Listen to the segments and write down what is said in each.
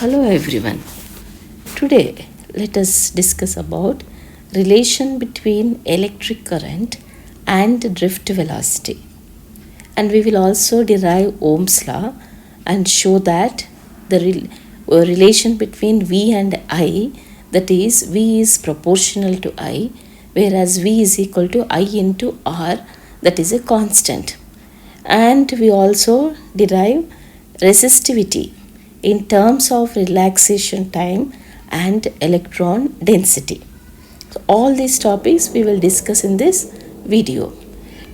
Hello everyone. Today let us discuss about relation between electric current and drift velocity. And we will also derive Ohm's law and show that the relation between V and I, that is V is proportional to I, whereas V is equal to I into R, that is a constant. And we also derive resistivity in terms of relaxation time and electron density. So all these topics we will discuss in this video.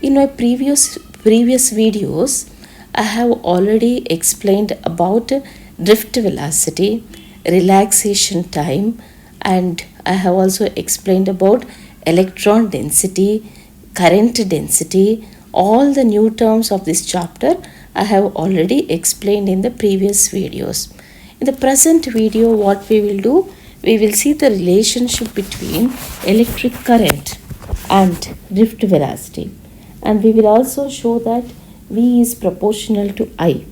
In my previous videos, I have already explained about drift velocity, relaxation time, and I have also explained about electron density, current density. All the new terms of this chapter I have already explained in the previous videos. In the present video, what we will do, we will see the relationship between electric current and drift velocity. And we will also show that V is proportional to I,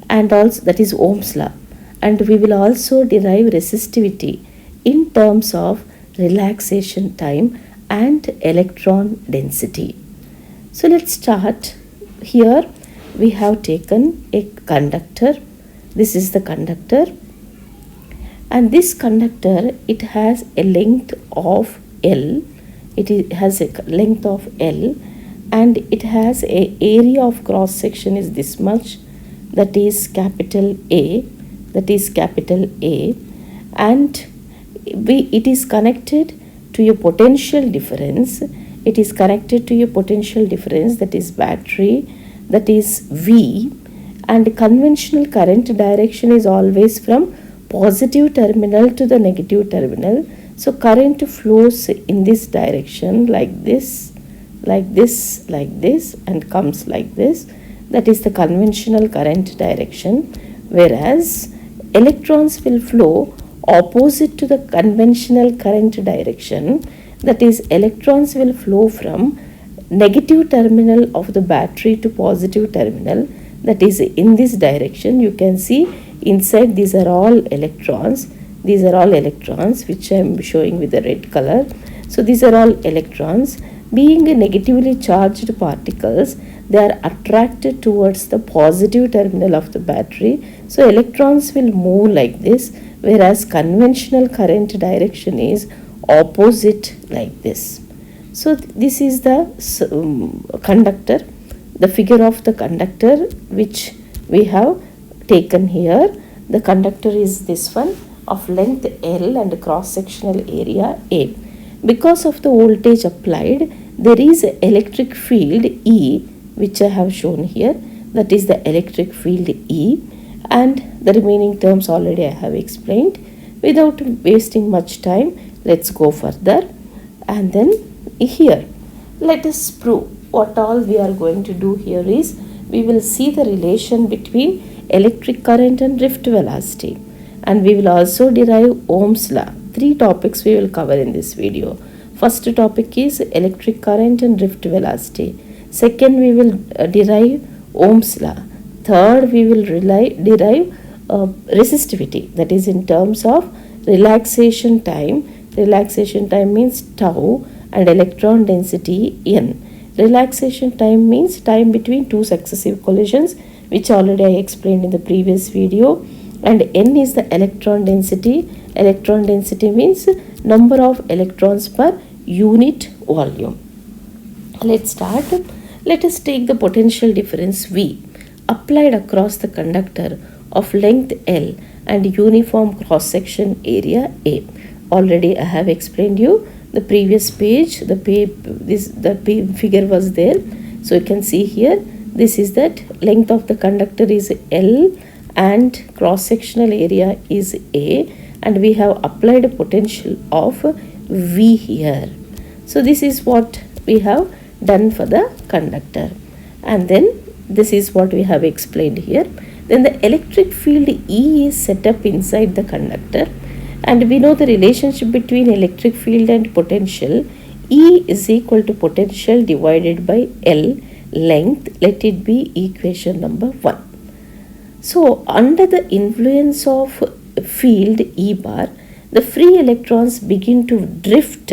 and also that is Ohm's law. And we will also derive resistivity in terms of relaxation time and electron density. So let's start. Here we have taken a conductor. This is the conductor, and this conductor, it has a length of L. It has a length of L, and it has a area of cross section is this much, that is capital A, and it is connected to a potential difference. It is connected to a potential difference, that is battery, that is V, and conventional current direction is always from positive terminal to the negative terminal. So current flows in this direction like this, and comes like this. That is the conventional current direction, whereas electrons will flow opposite to the conventional current direction. That is, electrons will flow from negative terminal of the battery to positive terminal, that is in this direction. You can see inside these are all electrons, which I am showing with the red color. So these are all electrons. Being negatively charged particles, they are attracted towards the positive terminal of the battery. So electrons will move like this, whereas conventional current direction is opposite like this. So this is the conductor, the figure of the conductor which we have taken here. The conductor is this one of length L and cross-sectional area A. Because of the voltage applied, there is an electric field E, which I have shown here. That is the electric field E, and the remaining terms already I have explained. Without wasting much time, let's go further. And then here, let us prove what all we are going to do here is, we will see the relation between electric current and drift velocity, and we will also derive Ohm's law. 3 topics we will cover in this video. First topic is electric current and drift velocity. Second, we will derive Ohm's law. Third, we will derive resistivity, that is in terms of relaxation time. Relaxation time means tau, and electron density N. Relaxation time means time between 2 successive collisions, which already I explained in the previous video. And N is the electron density. Electron density means number of electrons per unit volume. Let's start. Let us take the potential difference V applied across the conductor of length L and uniform cross section area A. Already I have explained you the previous page. The figure was there, so you can see here. This is that length of the conductor is L and cross sectional area is A, and we have applied a potential of V here. So this is what we have done for the conductor, and then this is what we have explained here. Then the electric field E is set up inside the conductor, and we know the relationship between electric field and potential. E is equal to potential divided by L length. Let it be equation number 1. So under the influence of field E bar, the free electrons begin to drift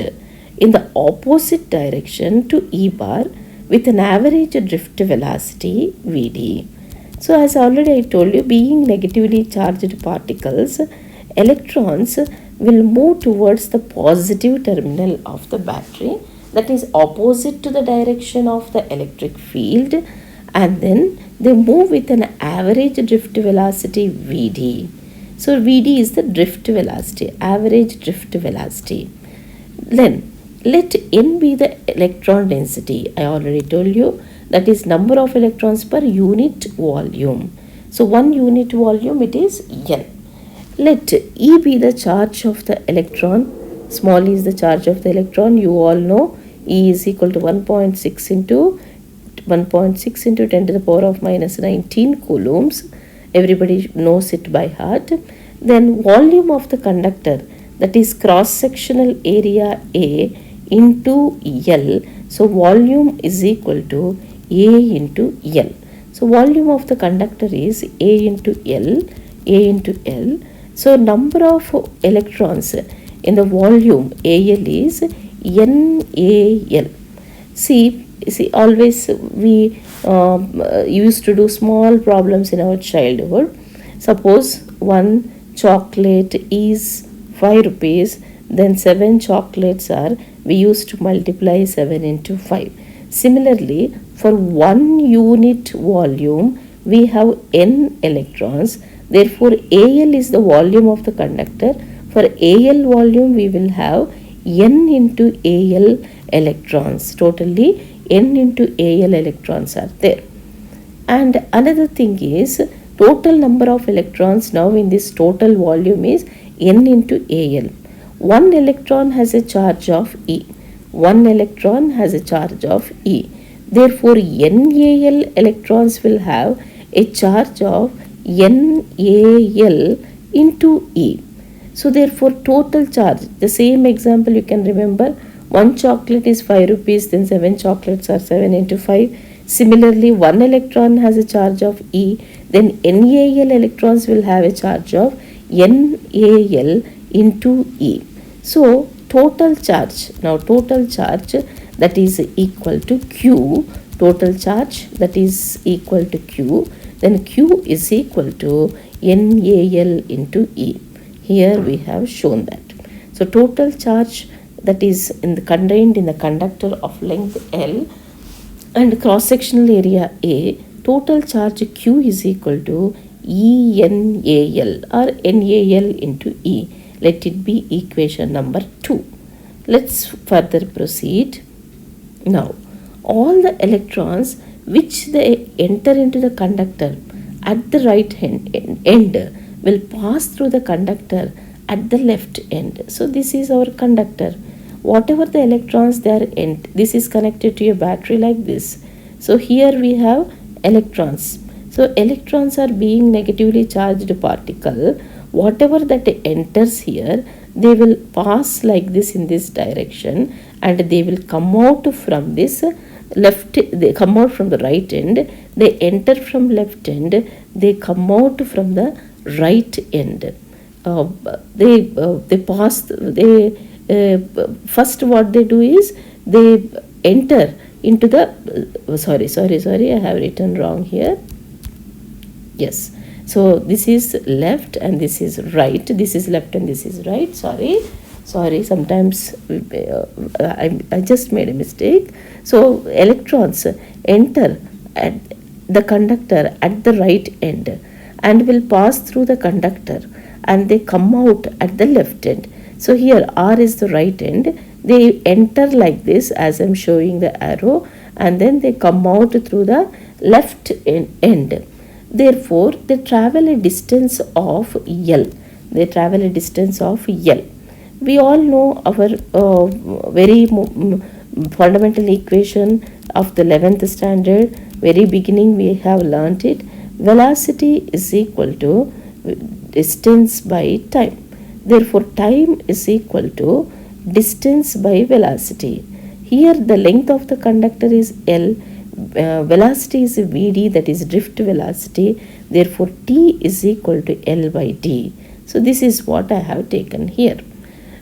in the opposite direction to E bar with an average drift velocity Vd. So as already I told you, being negatively charged particles, electrons will move towards the positive terminal of the battery, that is opposite to the direction of the electric field, and then they move with an average drift velocity Vd. So Vd is the drift velocity, average drift velocity. Then let n be the electron density. I already told you that is number of electrons per unit volume. So 1 unit volume, it is n. Let E be the charge of the electron. Small e is the charge of the electron. You all know E is equal to 1.6 into 10 to the power of minus 19 coulombs. Everybody knows it by heart. Then volume of the conductor, that is cross-sectional area A into L. So volume is equal to A into L. So volume of the conductor is A into L. So number of electrons in the volume AL is NAL. See, always we used to do small problems in our childhood. Suppose one chocolate is 5 rupees, then 7 chocolates are, we used to multiply 7 into 5. Similarly, for 1 unit volume, we have n electrons. Therefore, AL is the volume of the conductor. For AL volume, we will have n into AL electrons. Totally, n into AL electrons are there. And another thing is, total number of electrons now in this total volume is n into AL. 1 electron has a charge of E. 1 electron has a charge of E. Therefore, NAL electrons will have a charge of NAL into E. So, therefore, total charge, the same example you can remember, 1 chocolate is 5 rupees, then 7 chocolates are 7 into 5. Similarly, 1 electron has a charge of E, then NAL electrons will have a charge of NAL into E. So, total charge, now total charge that is equal to Q, total charge that is equal to Q, then Q is equal to NAL into E. Here we have shown that. So, total charge that is contained in the conductor of length L and cross-sectional area A, total charge Q is equal to ENAL or NAL into E. Let it be equation number 2. Let's further proceed. Now, all the electrons which they enter into the conductor at the right end will pass through the conductor at the left end. So, this is our conductor. Whatever the electrons they are in, this is connected to a battery like this. So, here we have electrons. So, electrons are being negatively charged particle. Whatever that enters here, they will pass like this in this direction and they will come out from this left, they come out from the right end, they enter from left end, they come out from the right end. They pass, first what they do is they enter into the, sorry, I have written wrong here. Yes. So, this is left and this is right. This is left and this is right. Sorry, sometimes I just made a mistake. So, electrons enter at the conductor at the right end and will pass through the conductor and they come out at the left end. So, here R is the right end. They enter like this as I am showing the arrow and then they come out through the left end. Therefore, they travel a distance of L. They travel a distance of L. We all know our very fundamental equation of the 11th standard. Very beginning we have learnt it. Velocity is equal to distance by time. Therefore, time is equal to distance by velocity. Here the length of the conductor is L. Velocity is Vd, that is drift velocity. Therefore, T is equal to L by D. So this is what I have taken here.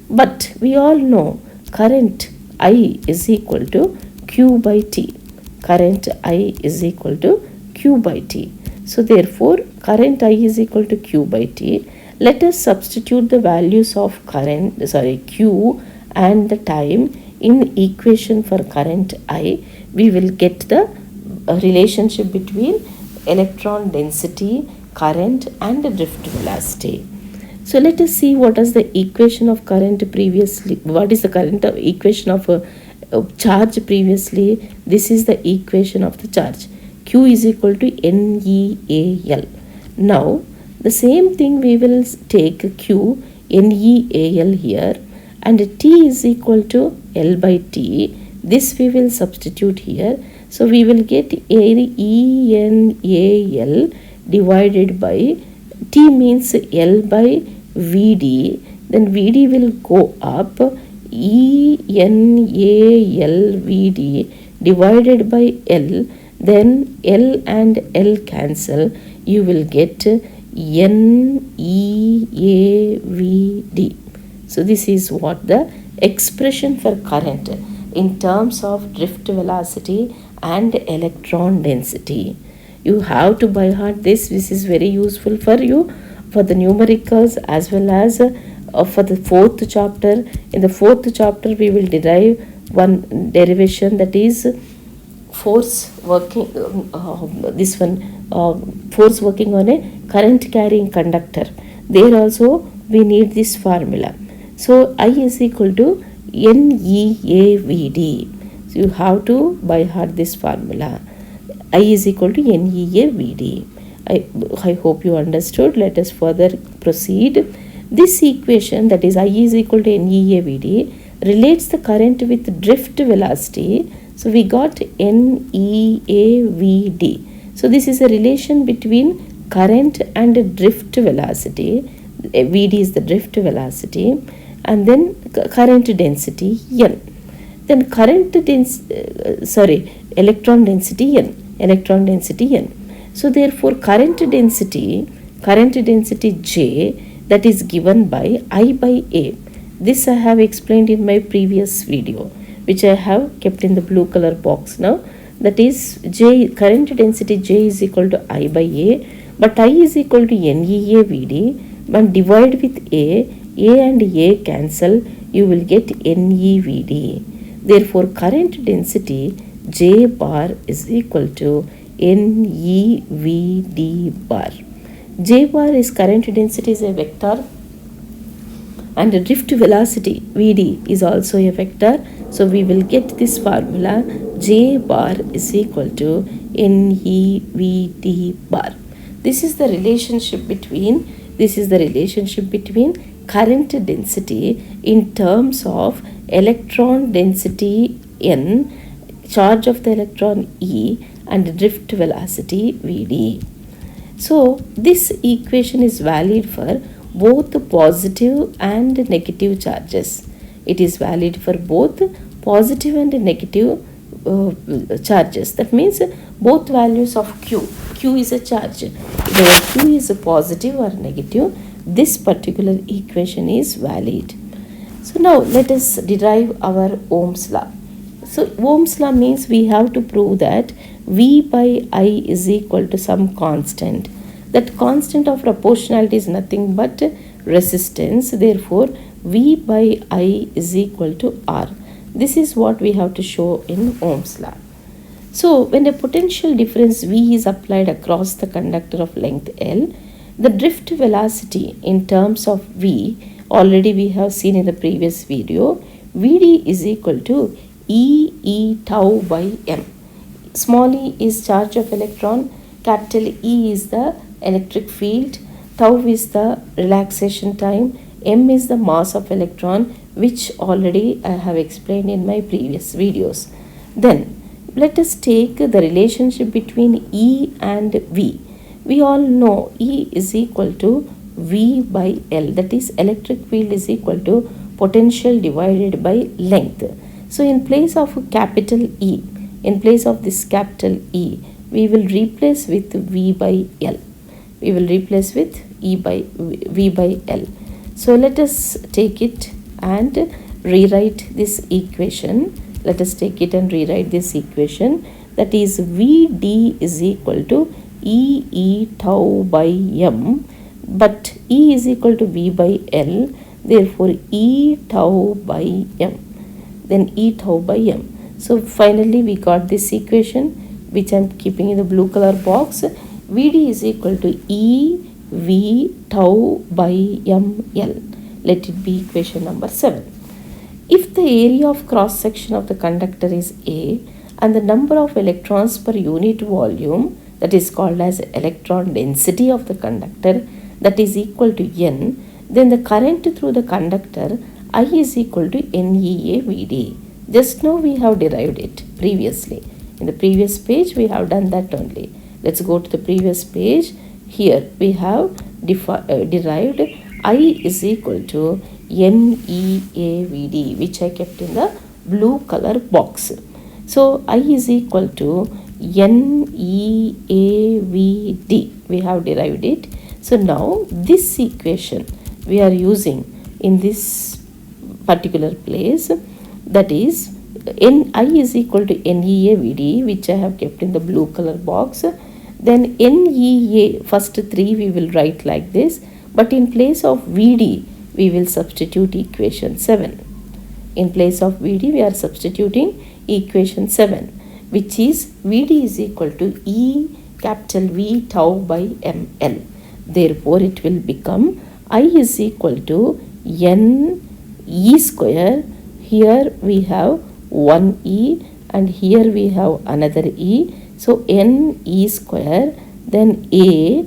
But we all know current I is equal to Q by T. Current I is equal to Q by T. So therefore current I is equal to Q by T. Let us substitute the values of Q and the time in equation for current I. We will get the relationship between electron density, current and drift velocity. So let us see what is the equation of current previously. What is the current equation of charge previously? This is the equation of the charge. Q is equal to NEAL. Now the same thing we will take Q NEAL here, and T is equal to L by T. This we will substitute here. So we will get ENAL divided by T means L by VD. Then VD will go up, ENAL VD divided by L. Then L and L cancel. You will get NEAVD. So this is what the expression for current in terms of drift velocity and electron density. You have to by heart this. This is very useful for you for the numericals as well as for the fourth chapter. In the fourth chapter we will derive one derivation, that is force working force working on a current carrying conductor. There also we need this formula. So I is equal to NEAVD. So you have to by heart this formula. I is equal to NEAVD. I hope you understood. Let us further proceed. This equation, that is I is equal to NEAVD, relates the current with drift velocity. So we got NEAVD. So this is a relation between current and drift velocity. VD is the drift velocity, and then current density N. Then electron density N. Electron density N. So therefore current density J, that is given by I by A. This I have explained in my previous video, which I have kept in the blue color box now. That is J, current density J is equal to I by A, but I is equal to NEAVD, and divide with A and A cancel, you will get NEVD. Therefore current density J bar is equal to NEVD bar. J bar is current density is a vector, and the drift velocity VD is also a vector. So we will get this formula, J bar is equal to NEVD bar. This is the relationship between current density in terms of electron density N, charge of the electron E, and drift velocity VD. So this equation is valid for both positive and negative charges. It is valid for both positive and negative charges. That means both values of Q. Q is a charge. Whether Q is a positive or negative, this particular equation is valid. So now let us derive our Ohm's law. So Ohm's law means we have to prove that V by I is equal to some constant. That constant of proportionality is nothing but resistance. Therefore V by I is equal to R. This is what we have to show in Ohm's law. So when a potential difference V is applied across the conductor of length L, the drift velocity in terms of V, already we have seen in the previous video, Vd is equal to E tau by M. Small e is charge of electron, capital E is the electric field, tau is the relaxation time, M is the mass of electron, which already I have explained in my previous videos. Then let us take the relationship between E and V. We all know E is equal to V by L, that is electric field is equal to potential divided by length. So in place of capital E, in place of this capital E, we will replace with V by L. we will replace with V by L. So let us take it and rewrite this equation. Let us take it and rewrite this equation. That is Vd is equal to E tau by M, but E is equal to V by L, therefore E tau by M, then E tau by M. So finally we got this equation, which I am keeping in the blue color box. Vd is equal to E V tau by ML. Let it be equation number 7. If the area of cross section of the conductor is A and the number of electrons per unit volume, that is called as electron density of the conductor, that is equal to N, then the current through the conductor I is equal to NEA Vd. Just now we have derived it previously. In the previous page we have done that only. Let's go to the previous page. Here we have derived I is equal to NEA Vd, which I kept in the blue color box. So I is equal to NEA Vd. We have derived it. So now this equation we are using in this particular place, that is I is equal to NEA Vd, which I have kept in the blue color box. Then NEA, first three we will write like this, but in place of Vd we will substitute equation 7. In place of Vd we are substituting equation 7, which is Vd is equal to E capital V tau by ML. Therefore it will become I is equal to N E square. Here we have one E and here we have another E. So N E square, then A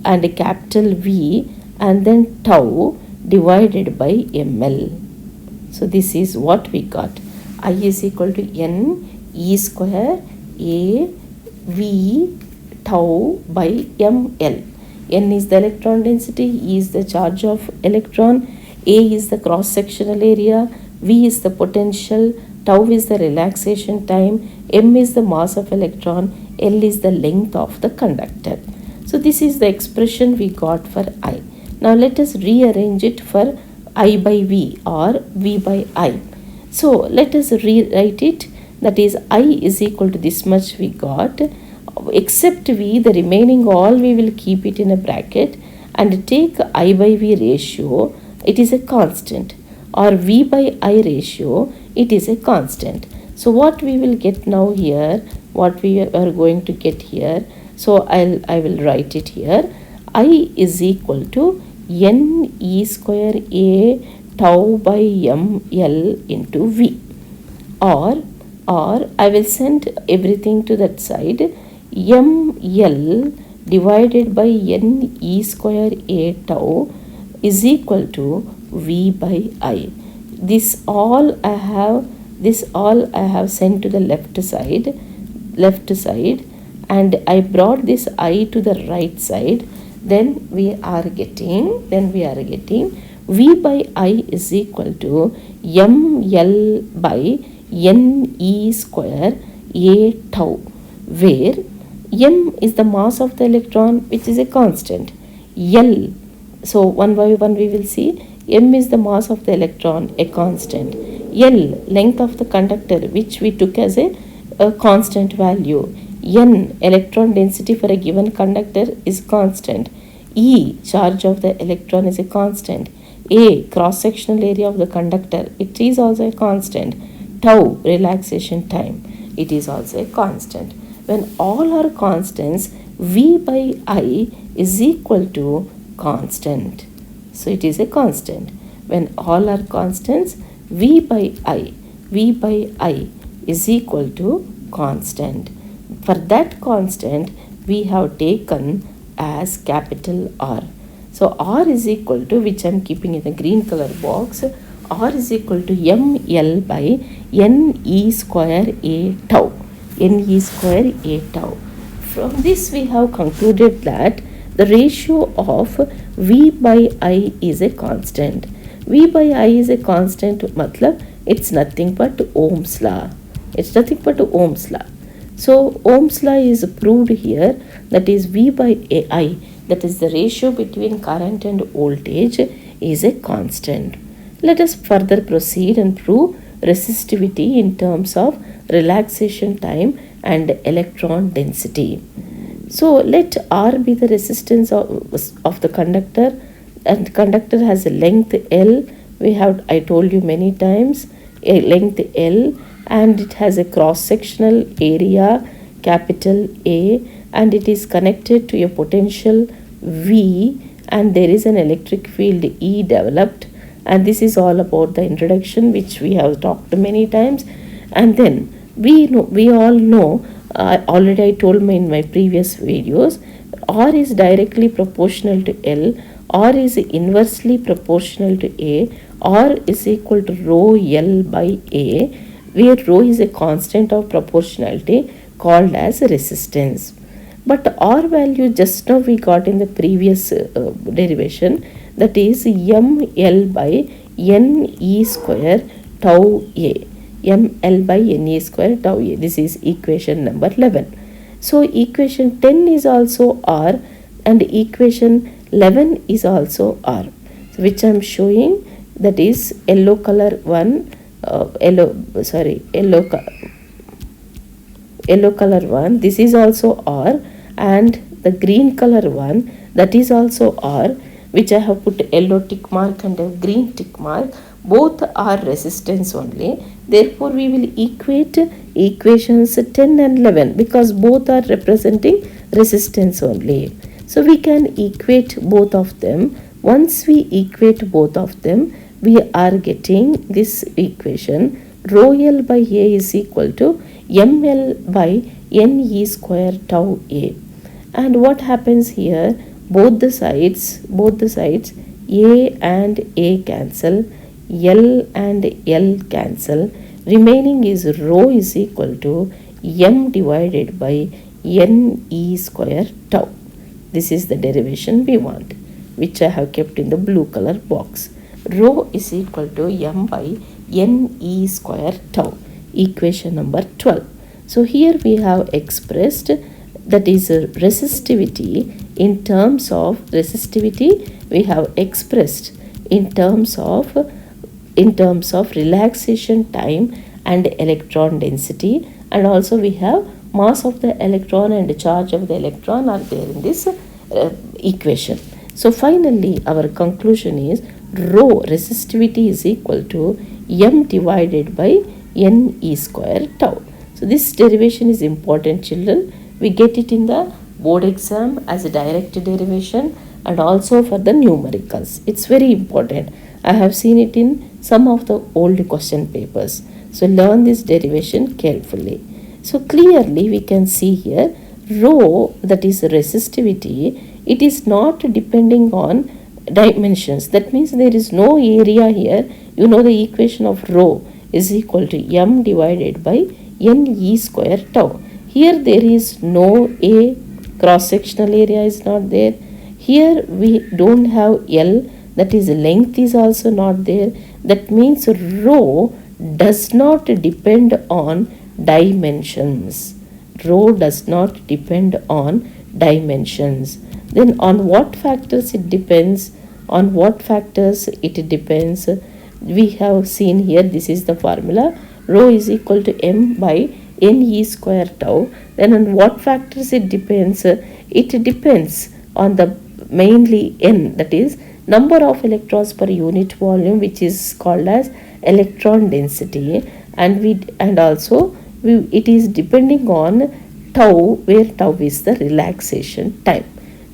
and a capital V and then tau divided by ML. So this is what we got. I is equal to N E square A V tau by ML. N is the electron density, E is the charge of electron, A is the cross-sectional area, V is the potential, tau is the relaxation time, M is the mass of electron, L is the length of the conductor. So this is the expression we got for I. Now let us rearrange it for I by V or V by I. So let us rewrite it. That is I is equal to this much we got. Except V, the remaining all we will keep it in a bracket and take I by V ratio, it is a constant, or V by I ratio, it is a constant. So what we will get now here, what we are going to get here, so I will write it here. I is equal to N E square A tau by ML into V, or I will send everything to that side. ML divided by N E square A tau is equal to V by I. This all I have sent to the left side, and I brought this I to the right side. Then we are getting V by I is equal to ML by N E square A tau, where M is the mass of the electron, which is a constant. L, so one by one we will see. M is the mass of the electron, a constant. L, length of the conductor, which we took as a constant value. N, electron density for a given conductor, is constant. E, charge of the electron, is a constant. A, cross-sectional area of the conductor, it is also a constant. Tau, relaxation time, it is also a constant. When all are constants, V by I is equal to constant. So it is a constant. When all are constants, V by I is equal to constant. For that constant, we have taken as capital R. So R is equal to, which I am keeping in the green color box, R is equal to ML by NE square A tau. NE square A tau. From this we have concluded that the ratio of V by I is a constant. V by I is a constant, matlab it's nothing but Ohm's law. It's nothing but Ohm's law. So Ohm's law is proved here, that is V by I that is the ratio between current and voltage, is a constant. Let us further proceed and prove resistivity in terms of relaxation time and electron density. So let R be the resistance of the conductor, and conductor has a length L. I told you many times, a length L, and it has a cross sectional area capital A, and it is connected to a potential V, and there is an electric field E developed, and this is all about the introduction which we have talked many times. And then we all know, already I told in my previous videos, R is directly proportional to L, R is inversely proportional to A, R is equal to rho L by A, where rho is a constant of proportionality called as resistance. But R value just now we got in the previous derivation, that is ml by ne square tau A. ml by ne square tau A. This is equation number 11. So equation 10 is also R, and equation 11 is also R. So which I am showing, that is yellow color one, yellow color one, this is also R, and the green color one, that is also R, which I have put yellow tick mark and a green tick mark. Both are resistance only. Therefore we will equate equations 10 and 11 because both are representing resistance only. So we can equate both of them. Once we equate both of them, we are getting this equation, rho L by A is equal to ml by ne square tau A. And what happens here, both the sides A and A cancel, L and L cancel, remaining is rho is equal to m divided by ne square tau. This is the derivation we want, which I have kept in the blue color box. Rho is equal to m by ne square tau, equation number 12. So here we have expressed, that is resistivity in terms of resistivity, we have expressed in terms of relaxation time and electron density, and also we have mass of the electron and charge of the electron are there in this equation. So finally our conclusion is rho resistivity is equal to m divided by ne square tau. So this derivation is important, children. We get it in the board exam as a direct derivation and also for the numericals. It's very important. I have seen it in some of the old question papers. So learn this derivation carefully. So clearly we can see here rho, that is resistivity, it is not depending on dimensions. That means there is no area here. You know the equation of rho is equal to m divided by ne square tau. Here there is no A, cross-sectional area is not there. Here we don't have L, that is length is also not there. That means rho does not depend on dimensions. Rho does not depend on dimensions. Then on what factors it depends? On what factors it depends? We have seen here, this is the formula. Rho is equal to m by ne square tau. Then on what factors it depends? It depends on the mainly n, that is number of electrons per unit volume, which is called as electron density, and also it is depending on tau, where tau is the relaxation time,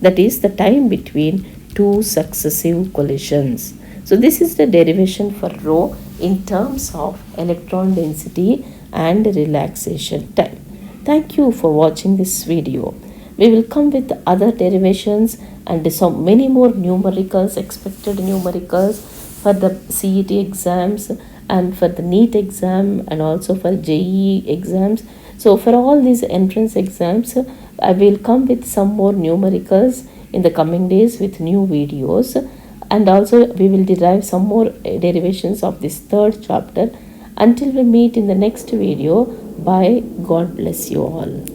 that is the time between two successive collisions. So this is the derivation for rho in terms of electron density and relaxation time. Thank you for watching this video. We will come with other derivations and so many more numericals, expected numericals for the CET exams and for the NEET exam and also for JEE exams. So for all these entrance exams, I will come with some more numericals in the coming days with new videos, and also we will derive some more derivations of this third chapter. Until we meet in the next video, bye. God bless you all.